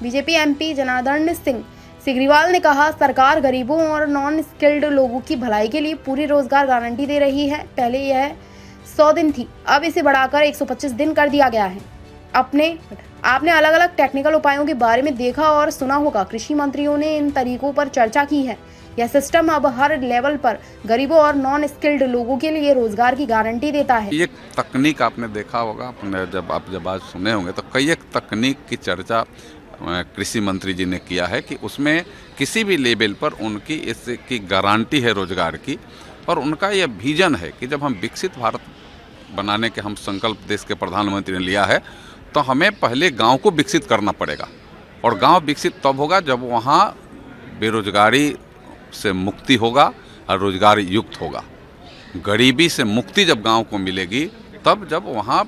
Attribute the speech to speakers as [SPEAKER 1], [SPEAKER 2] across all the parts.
[SPEAKER 1] BJP MP Janardan Singh Sigriwal ने कहा, सरकार गरीबों और नॉन स्किल्ड लोगों की भलाई के लिए पूरी रोजगार गारंटी दे रही है। पहले यह 100 दिन थी, अब इसे बढ़ाकर 125 दिन कर दिया गया है। आपने अलग अलग टेक्निकल उपायों के बारे में देखा और सुना होगा। कृषि मंत्रियों ने इन तरीकों पर चर्चा की है। यह सिस्टम अब हर लेवल पर गरीबों और नॉन स्किल्ड लोगों के लिए रोजगार की गारंटी देता है।
[SPEAKER 2] ये तकनीक आपने देखा होगा, आपने जब आज सुने होंगे तो कई एक तकनीक की चर्चा कृषि मंत्री जी ने किया है कि उसमें किसी भी लेवल पर उनकी इसकी गारंटी है रोजगार की। और उनका यह विजन है कि जब हम विकसित भारत बनाने के हम संकल्प देश के प्रधानमंत्री ने लिया है, तो हमें पहले गांव को विकसित करना पड़ेगा। और गांव विकसित तब होगा जब वहाँ बेरोजगारी से मुक्ति होगा और रोजगार युक्त होगा। गरीबी से मुक्ति जब गांव को मिलेगी, तब जब वहाँ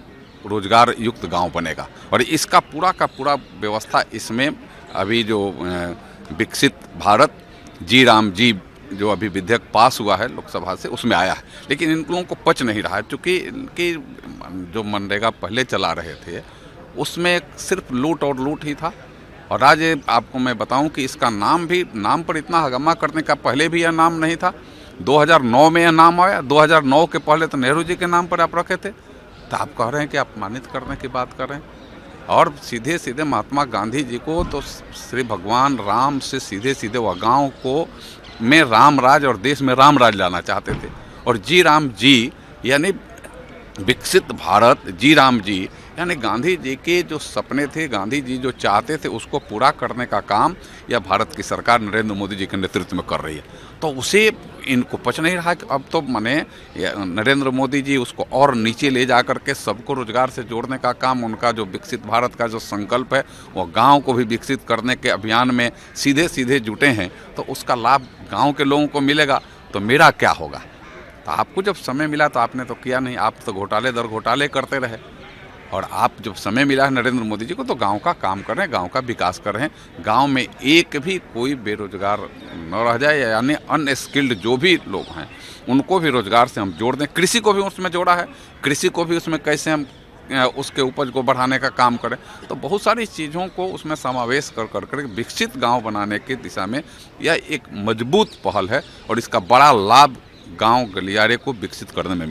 [SPEAKER 2] रोजगार युक्त गांव बनेगा। और इसका पूरा का पूरा व्यवस्था इसमें अभी जो विकसित भारत जी राम जी जो अभी विधेयक पास हुआ है लोकसभा से, उसमें आया है। लेकिन इन लोगों को पच नहीं रहा है, क्योंकि इनकी जो मनरेगा पहले चला रहे थे उसमें सिर्फ लूट और लूट ही था। और आज आपको मैं बताऊं कि इसका नाम पर इतना हंगामा करने का पहले भी यह नाम नहीं था। 2009 में यह नाम आया। 2009 के पहले तो नेहरू जी के नाम पर आप रखे थे, तो आप कह रहे हैं कि अपमानित करने की बात कर रहे हैं। और सीधे सीधे महात्मा गांधी जी को तो श्री भगवान राम से सीधे सीधे वह गाँव को में राम राज और देश में राम राज लाना चाहते थे। और जी राम जी यानी विकसित भारत, जी राम जी यानी गांधी जी के जो सपने थे, गांधी जी जो चाहते थे, उसको पूरा करने का काम यह भारत की सरकार नरेंद्र मोदी जी के नेतृत्व में कर रही है। तो उसे इनको पच नहीं रहा कि अब तो माने नरेंद्र मोदी जी उसको और नीचे ले जा करके सबको रोजगार से जोड़ने का काम, उनका जो विकसित भारत का जो संकल्प है वो गांव को भी विकसित करने के अभियान में सीधे सीधे जुटे हैं। तो उसका लाभ गांव के लोगों को मिलेगा, तो मेरा क्या होगा? तो आपको जब समय मिला तो आपने तो किया नहीं, आप तो घोटाले दर घोटाले करते रहे। और आप जब समय मिला है नरेंद्र मोदी जी को, तो गांव का काम कर रहे हैं, गांव का विकास कर रहे हैं। गांव में एक भी कोई बेरोजगार न रह जाए, यानी अनस्किल्ड जो भी लोग हैं उनको भी रोजगार से हम जोड़ दें। कृषि को भी उसमें जोड़ा है, कृषि को भी उसमें कैसे हम उसके उपज को बढ़ाने का काम करें। तो बहुत सारी चीज़ों को उसमें समावेश कर विकसित गाँव बनाने की दिशा में यह एक मजबूत पहल है। और इसका बड़ा लाभ गाँव गलियारे को विकसित करने में